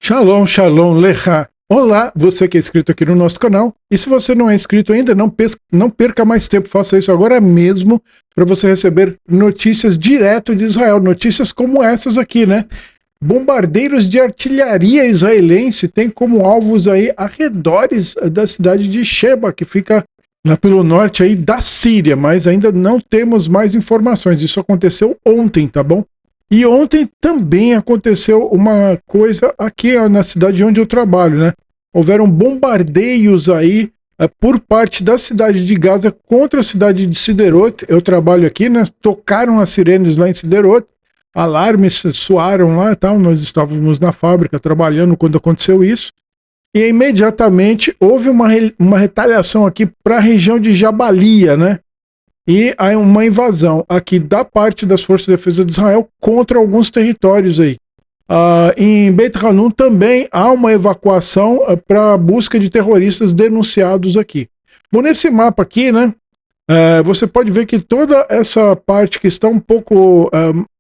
Shalom, shalom, lecha. Olá, você que é inscrito aqui no nosso canal. E se você não é inscrito ainda, não perca mais tempo, faça isso agora mesmo para você receber notícias direto de Israel. Notícias como essas aqui, né? Bombardeiros de artilharia israelense têm como alvos aí arredores da cidade de Sheba, que fica lá pelo norte aí da Síria, mas ainda não temos mais informações. Isso aconteceu ontem, tá bom? E ontem também aconteceu uma coisa aqui na cidade onde eu trabalho, né? Houveram bombardeios aí por parte da cidade de Gaza contra a cidade de Sderot. Eu trabalho aqui, né? Tocaram as sirenes lá em Sderot, alarmes soaram lá e tal. Nós estávamos na fábrica trabalhando quando aconteceu isso. E imediatamente houve uma retaliação aqui para a região de Jabalia, né? E há uma invasão aqui da parte das Forças de Defesa de Israel contra alguns territórios aí. Em Beit Hanun também há uma evacuação para a busca de terroristas denunciados aqui. Bom, nesse mapa aqui, né, você pode ver que toda essa parte que está um pouco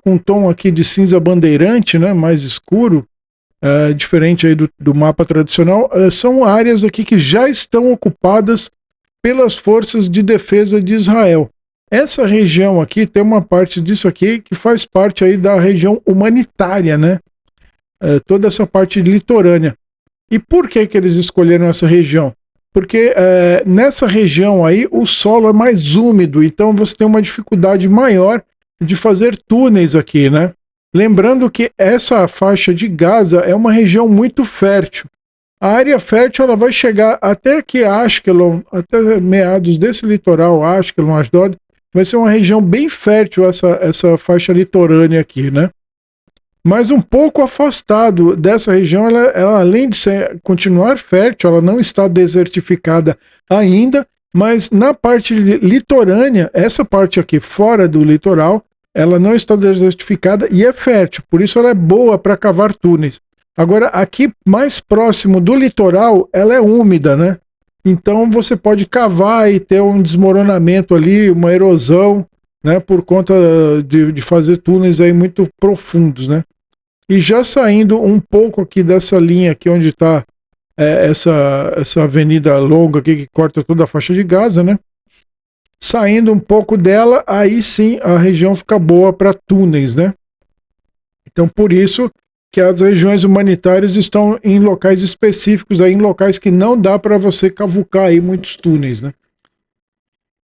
com um tom aqui de cinza bandeirante, né, mais escuro, diferente aí do mapa tradicional, são áreas aqui que já estão ocupadas pelas forças de defesa de Israel. Essa região aqui tem uma parte disso aqui que faz parte aí da região humanitária, né? Toda essa parte litorânea. E por que eles escolheram essa região? Porque nessa região aí o solo é mais úmido, então você tem uma dificuldade maior de fazer túneis aqui, né? Lembrando que essa faixa de Gaza é uma região muito fértil. A área fértil ela vai chegar até aqui a Ashkelon, até meados desse litoral, Ashkelon, Ashdod, vai ser uma região bem fértil essa faixa litorânea aqui, né? Mas um pouco afastado dessa região, ela além de continuar fértil, ela não está desertificada ainda, mas na parte litorânea, essa parte aqui fora do litoral, ela não está desertificada e é fértil, por isso ela é boa para cavar túneis. Agora, aqui mais próximo do litoral, ela é úmida, né? Então você pode cavar e ter um desmoronamento ali, uma erosão, né? Por conta de fazer túneis aí muito profundos, né? E já saindo um pouco aqui dessa linha aqui onde está essa avenida longa aqui que corta toda a faixa de Gaza, né? Saindo um pouco dela, aí sim a região fica boa para túneis, né? Então por isso que as regiões humanitárias estão em locais específicos, aí, em locais que não dá para você cavucar aí muitos túneis, né?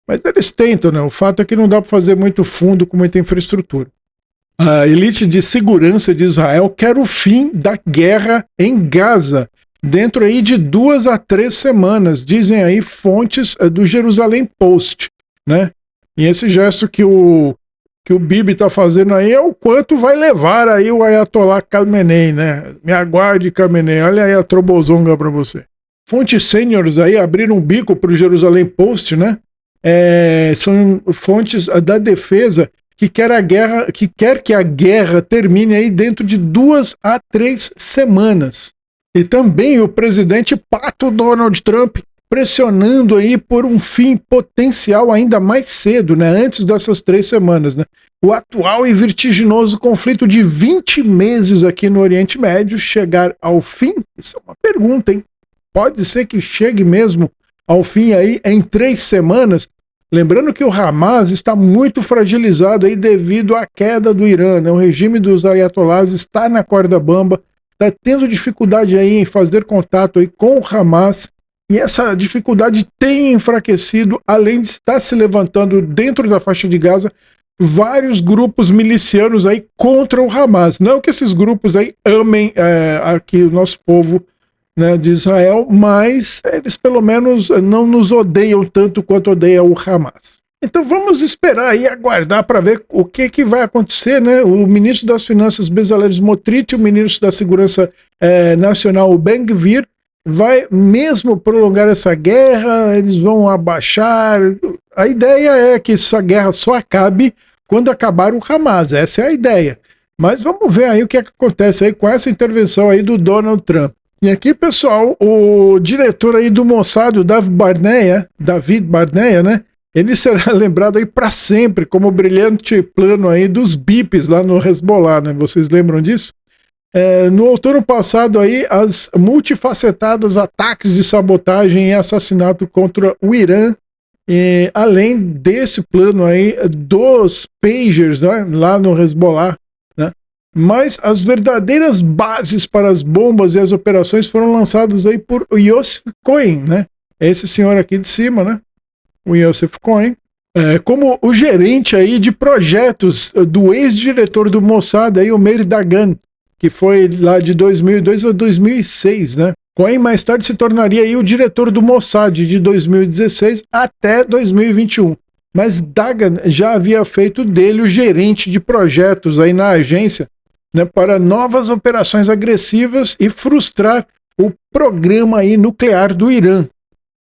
Mas eles tentam, né? O fato é que não dá para fazer muito fundo com muita infraestrutura. A elite de segurança de Israel quer o fim da guerra em Gaza, dentro aí de 2 a 3 semanas, dizem aí fontes do Jerusalém Post, né? E esse gesto que o Bibi está fazendo aí é o quanto vai levar aí o Ayatollah Khamenei, né? Me aguarde, Khamenei, olha aí a trobozonga para você. Fontes sêniores aí abriram um bico para o Jerusalém Post, né? São fontes da defesa que quer que a guerra termine aí dentro de 2 a 3 semanas. E também o presidente pato Donald Trump pressionando aí por um fim potencial ainda mais cedo, né, antes dessas 3 semanas, né. O atual e vertiginoso conflito de 20 meses aqui no Oriente Médio chegar ao fim? Isso é uma pergunta, hein? Pode ser que chegue mesmo ao fim aí em 3 semanas? Lembrando que o Hamas está muito fragilizado aí devido à queda do Irã, né? O regime dos ayatollahs está na corda bamba, está tendo dificuldade aí em fazer contato aí com o Hamas. E essa dificuldade tem enfraquecido, além de estar se levantando dentro da faixa de Gaza, vários grupos milicianos aí contra o Hamas. Não que esses grupos aí amem aqui o nosso povo, né, de Israel, mas eles pelo menos não nos odeiam tanto quanto odeiam o Hamas. Então vamos esperar e aguardar para ver o que vai acontecer, né? O ministro das Finanças, Bezalel Smotrich, o ministro da Segurança Nacional, o Ben-Gvir, vai mesmo prolongar essa guerra, eles vão abaixar. A ideia é que essa guerra só acabe quando acabar o Hamas, essa é a ideia. Mas vamos ver aí o que acontece aí com essa intervenção aí do Donald Trump. E aqui, pessoal, o diretor aí do Mossad, o David Barnea, né? Ele será lembrado aí para sempre como o brilhante plano aí dos bips lá no Hezbollah, né? Vocês lembram disso? No outono passado aí, as multifacetadas ataques de sabotagem e assassinato contra o Irã, além desse plano aí dos pagers, né, lá no Hezbollah, né? Mas as verdadeiras bases para as bombas e as operações foram lançadas aí por Yossi Cohen, né? Esse senhor aqui de cima, né? O Yossi Cohen, como o gerente aí de projetos do ex-diretor do Mossad, aí, o Meir Dagan, que foi lá de 2002 a 2006, né? Cohen mais tarde se tornaria aí o diretor do Mossad de 2016 até 2021. Mas Dagan já havia feito dele o gerente de projetos aí na agência, né, para novas operações agressivas e frustrar o programa aí nuclear do Irã.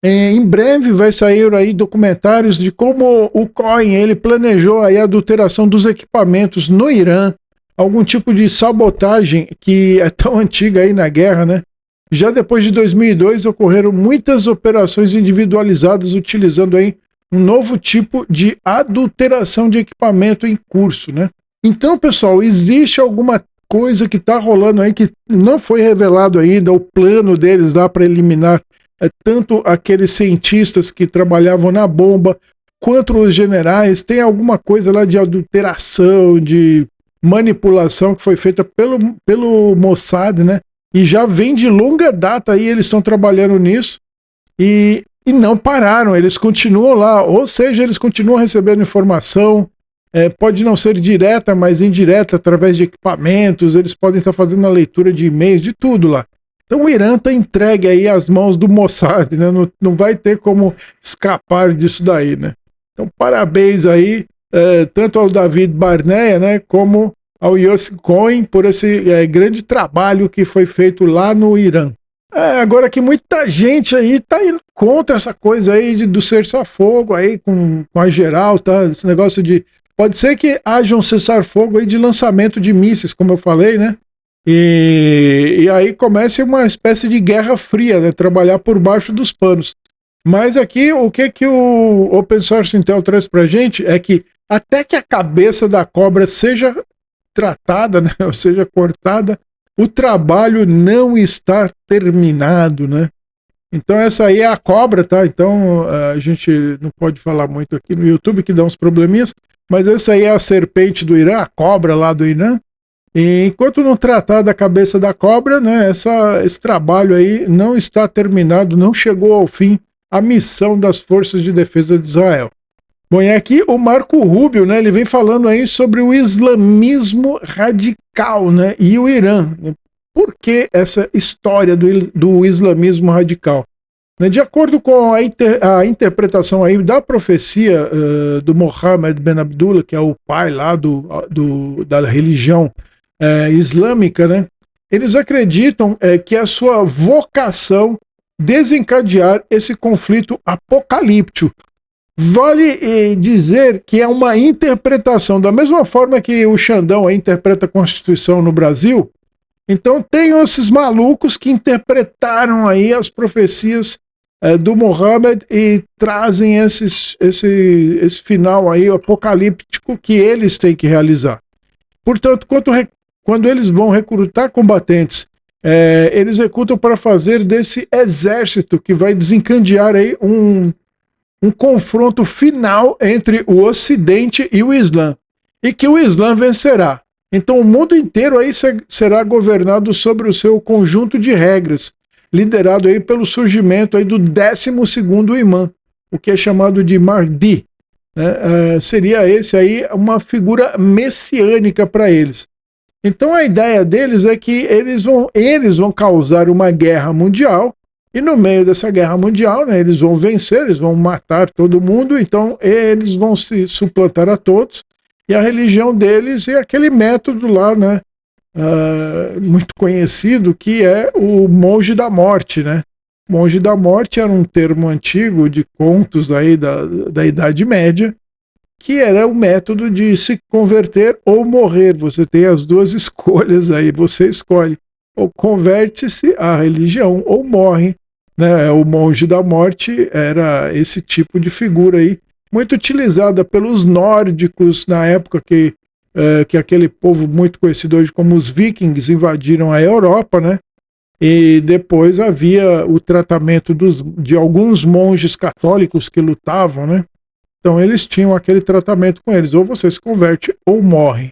Em breve vai sair aí documentários de como o Cohen ele planejou aí a adulteração dos equipamentos no Irã, algum tipo de sabotagem que é tão antiga aí na guerra, né? Já depois de 2002 ocorreram muitas operações individualizadas utilizando aí um novo tipo de adulteração de equipamento em curso, né? Então, pessoal, existe alguma coisa que está rolando aí que não foi revelado ainda, o plano deles lá para eliminar tanto aqueles cientistas que trabalhavam na bomba, quanto os generais. Tem alguma coisa lá de adulteração, de manipulação que foi feita pelo Mossad, né? E já vem de longa data aí, eles estão trabalhando nisso e não pararam, eles continuam lá, ou seja, eles continuam recebendo informação, pode não ser direta, mas indireta, através de equipamentos, eles podem estar fazendo a leitura de e-mails, de tudo lá. Então o Irã está entregue aí às mãos do Mossad, né? Não vai ter como escapar disso daí, né? Então parabéns aí, tanto ao David Barnea, né, como ao Yossi Cohen por esse grande trabalho que foi feito lá no Irã. Agora que muita gente aí está indo contra essa coisa aí do cessar-fogo aí com a geral, tá? Esse negócio de... Pode ser que haja um cessar-fogo aí de lançamento de mísseis, como eu falei, né? E aí comece uma espécie de guerra fria, né? Trabalhar por baixo dos panos. Mas aqui, o que o Open Source Intel traz pra gente é que até que a cabeça da cobra seja tratada, né, ou seja, cortada, o trabalho não está terminado, né? Então essa aí é a cobra, tá? Então a gente não pode falar muito aqui no YouTube que dá uns probleminhas, mas essa aí é a serpente do Irã, a cobra lá do Irã. E enquanto não tratar da cabeça da cobra, né, esse trabalho aí não está terminado, não chegou ao fim a missão das Forças de Defesa de Israel. Bom, e aqui o Marco Rubio, né, ele vem falando aí sobre o islamismo radical, né, e o Irã. Por que essa história do islamismo radical? De acordo com a interpretação aí da profecia do Mohammed Ben Abdullah, que é o pai lá da religião islâmica, né, eles acreditam que a sua vocação desencadear esse conflito apocalíptico. Vale dizer que é uma interpretação, da mesma forma que o Xandão aí interpreta a Constituição no Brasil. Então tem esses malucos que interpretaram aí as profecias do Mohammed e trazem esse final aí apocalíptico que eles têm que realizar. Portanto, quando eles vão recrutar combatentes, eles recrutam para fazer desse exército que vai desencadear aí um confronto final entre o Ocidente e o Islã, e que o Islã vencerá. Então o mundo inteiro aí será governado sobre o seu conjunto de regras, liderado aí pelo surgimento aí do 12º imã, o que é chamado de Mahdi. Seria esse aí uma figura messiânica para eles. Então a ideia deles é que eles vão causar uma guerra mundial, e no meio dessa guerra mundial, né, eles vão vencer, eles vão matar todo mundo, então eles vão se suplantar a todos, e a religião deles é aquele método lá, né, muito conhecido, que é o monge da morte, né? Monge da morte era um termo antigo de contos aí da Idade Média, que era o método de se converter ou morrer. Você tem as duas escolhas aí, você escolhe. Ou converte-se à religião ou morre, né? O monge da morte era esse tipo de figura aí, muito utilizada pelos nórdicos na época que que aquele povo muito conhecido hoje como os vikings invadiram a Europa, né? E depois havia o tratamento de alguns monges católicos que lutavam, né? Então eles tinham aquele tratamento com eles, ou você se converte ou morre,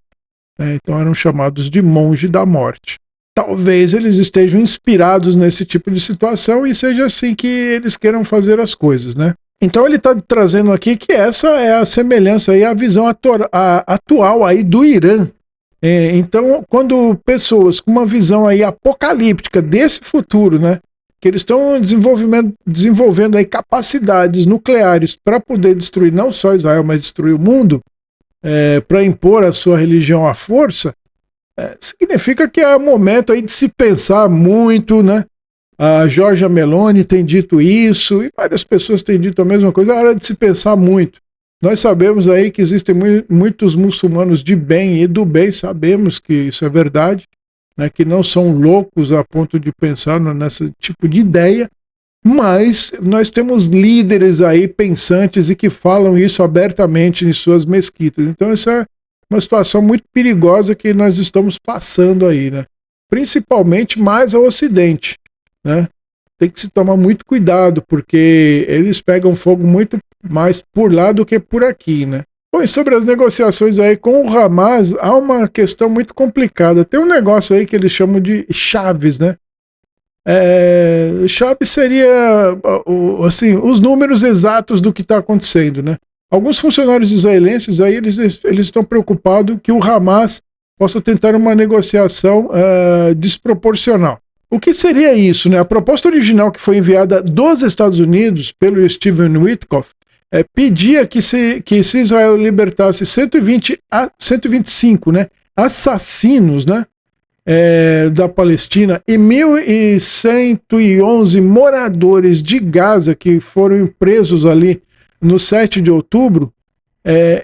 né? Então eram chamados de monge da morte. Talvez eles estejam inspirados nesse tipo de situação e seja assim que eles queiram fazer as coisas, né? Então ele está trazendo aqui que essa é a semelhança e a visão atual aí do Irã. Então, quando pessoas com uma visão aí apocalíptica desse futuro, né, que eles estão desenvolvendo aí capacidades nucleares para poder destruir não só Israel, mas destruir o mundo, para impor a sua religião à força, significa que é momento aí de se pensar muito, né? A Giorgia Meloni tem dito isso, e várias pessoas têm dito a mesma coisa, é hora de se pensar muito. Nós sabemos aí que existem muitos muçulmanos de bem e do bem, sabemos que isso é verdade, né, que não são loucos a ponto de pensar nesse tipo de ideia, mas nós temos líderes aí pensantes e que falam isso abertamente em suas mesquitas. Então essa é uma situação muito perigosa que nós estamos passando aí, né? Principalmente mais ao Ocidente, né? Tem que se tomar muito cuidado, porque eles pegam fogo muito mais por lá do que por aqui, né? Bom, e sobre as negociações aí com o Hamas, há uma questão muito complicada. Tem um negócio aí que eles chamam de chaves, né? Chaves seria, assim, os números exatos do que está acontecendo, né? Alguns funcionários israelenses aí, eles estão preocupados que o Hamas possa tentar uma negociação desproporcional. O que seria isso, né? A proposta original que foi enviada dos Estados Unidos pelo Steven Witkoff pedia que se Israel libertasse 125, né, assassinos, né, da Palestina e 1.111 moradores de Gaza que foram presos ali no 7 de outubro,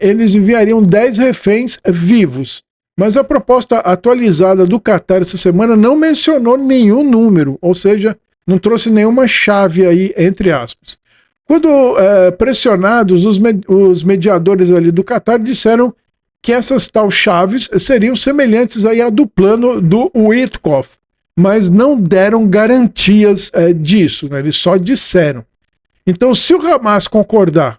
eles enviariam 10 reféns vivos. Mas a proposta atualizada do Qatar essa semana não mencionou nenhum número, ou seja, não trouxe nenhuma chave aí, entre aspas. Quando pressionados, os mediadores ali do Qatar disseram que essas tal chaves seriam semelhantes aí à do plano do Witkoff, mas não deram garantias disso, né? Eles só disseram. Então, se o Hamas concordar,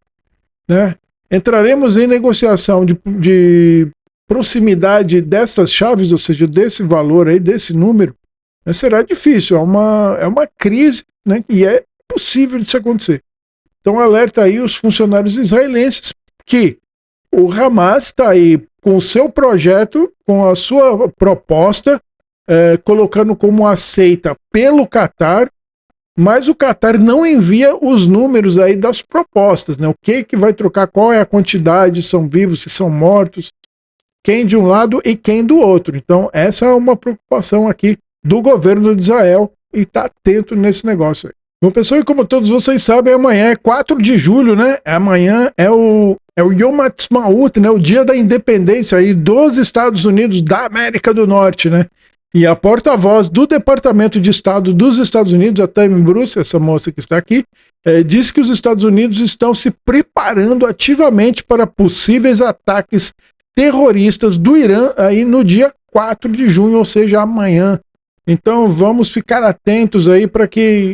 né, entraremos em negociação de proximidade dessas chaves, ou seja, desse valor aí, desse número, né, será difícil, é uma crise, né, e é possível disso acontecer. Então alerta aí os funcionários israelenses que o Hamas está aí com o seu projeto, com a sua proposta, colocando como aceita pelo Qatar, mas o Qatar não envia os números aí das propostas, né? O que vai trocar, qual é a quantidade, são vivos, se são mortos, quem de um lado e quem do outro. Então essa é uma preocupação aqui do governo de Israel e está atento nesse negócio aí. Bom, pessoal, e como todos vocês sabem, amanhã é 4 de julho, né? Amanhã é o Yom Ha'atzmaut, né? O dia da independência aí dos Estados Unidos da América do Norte, né? E a porta-voz do Departamento de Estado dos Estados Unidos, a Tammy Bruce, essa moça que está aqui, disse que os Estados Unidos estão se preparando ativamente para possíveis ataques terroristas do Irã aí no dia 4 de junho, ou seja, amanhã. Então vamos ficar atentos aí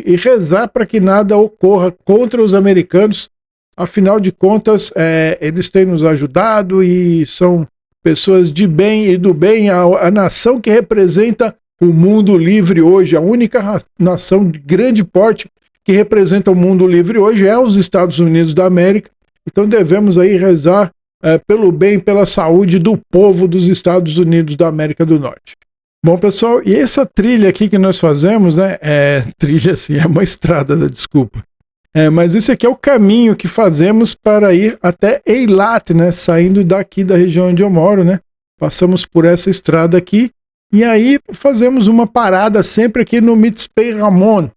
e rezar para que nada ocorra contra os americanos. Afinal de contas, eles têm nos ajudado e são pessoas de bem e do bem, a nação que representa o mundo livre hoje, a única nação de grande porte que representa o mundo livre hoje é os Estados Unidos da América. Então devemos aí rezar pelo bem, pela saúde do povo dos Estados Unidos da América do Norte. Bom, pessoal, e essa trilha aqui que nós fazemos, né, trilha assim, é uma estrada, desculpa. Mas esse aqui é o caminho que fazemos para ir até Eilat, né, saindo daqui da região onde eu moro, né, passamos por essa estrada aqui, e aí fazemos uma parada sempre aqui no Mitzpei Ramon.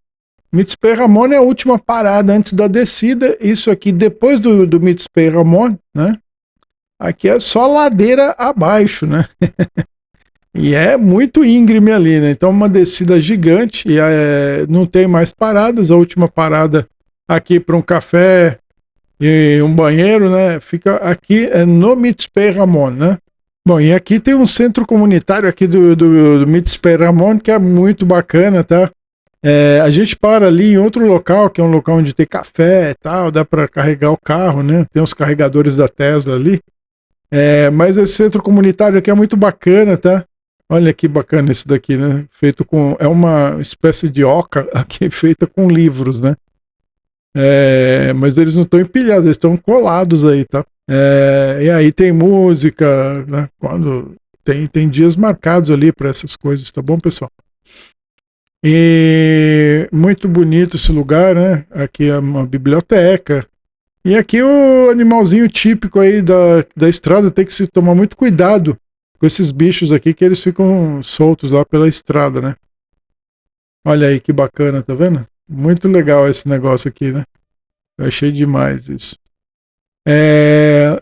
Mitzpei Ramon é a última parada antes da descida, isso aqui depois do Mitzpei Ramon, né, aqui é só ladeira abaixo, né. E é muito íngreme ali, né? Então uma descida gigante e não tem mais paradas. A última parada aqui para um café e um banheiro, né? Fica aqui no Mitzpei Ramon, né? Bom, e aqui tem um centro comunitário aqui do Mitzpe Ramon, que é muito bacana, tá? A gente para ali em outro local, que é um local onde tem café e tal, dá para carregar o carro, né? Tem os carregadores da Tesla ali. Mas esse centro comunitário aqui é muito bacana, tá? Olha que bacana isso daqui, né? Feito com... É uma espécie de oca aqui feita com livros, né? Mas eles não estão empilhados, eles estão colados aí, tá? E aí tem música, né? Quando tem dias marcados ali para essas coisas, tá bom, pessoal? E muito bonito esse lugar, né? Aqui é uma biblioteca. E aqui o animalzinho típico aí da estrada, tem que se tomar muito cuidado com esses bichos aqui, que eles ficam soltos lá pela estrada, né? Olha aí que bacana, tá vendo? Muito legal esse negócio aqui, né? Eu achei demais isso.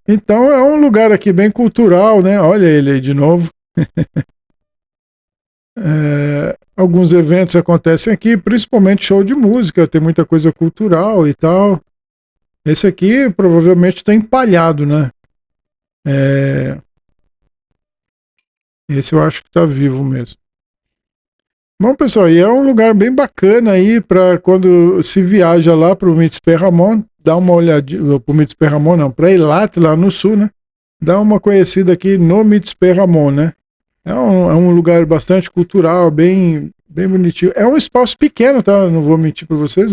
Então é um lugar aqui bem cultural, né? Olha ele aí de novo. Alguns eventos acontecem aqui, principalmente show de música, tem muita coisa cultural e tal. Esse aqui provavelmente está empalhado, né? Esse eu acho que está vivo mesmo. Bom, pessoal, e é um lugar bem bacana aí para quando se viaja lá para o Mitzpe Ramon, dá uma olhadinha, para o Mitzpe Ramon não, para Eilat, lá no sul, né? Dá uma conhecida aqui no Mitzpe Ramon, né? É um lugar bastante cultural, bem bonitinho. É um espaço pequeno, tá? Não vou mentir para vocês,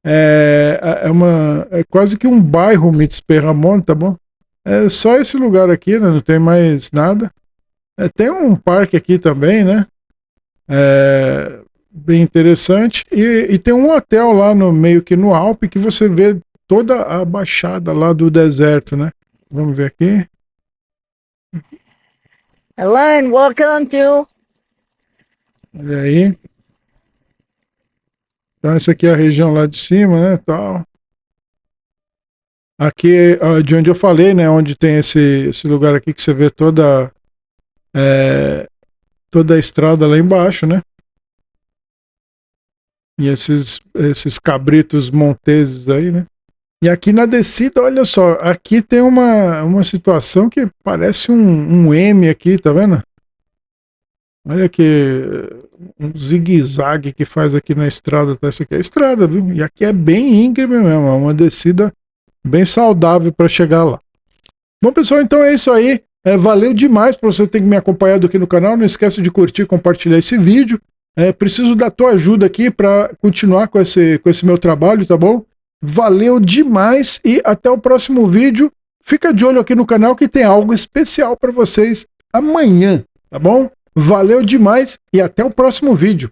é quase que um bairro Mitzpe Ramon, tá bom? É só esse lugar aqui, né? Não tem mais nada. Tem um parque aqui também, né? Bem interessante. E tem um hotel lá no meio que no Alpe que você vê toda a baixada lá do deserto, né? Vamos ver aqui. Hello and welcome to... Olha aí. Então essa aqui é a região lá de cima, né? Tal. Aqui de onde eu falei, né? Onde tem esse lugar aqui que você vê toda a estrada lá embaixo, né? E esses cabritos monteses aí, né? E aqui na descida, olha só, aqui tem uma situação que parece um M aqui, tá vendo? Olha que um zigue-zague que faz aqui na estrada, tá? Isso aqui é estrada, viu? E aqui é bem íngreme mesmo, é uma descida bem saudável para chegar lá. Bom, pessoal, então é isso aí. Valeu demais por você ter me acompanhado aqui no canal. Não esqueça de curtir e compartilhar esse vídeo. Preciso da tua ajuda aqui para continuar com esse meu trabalho, tá bom? Valeu demais e até o próximo vídeo. Fica de olho aqui no canal que tem algo especial para vocês amanhã, tá bom? Valeu demais e até o próximo vídeo.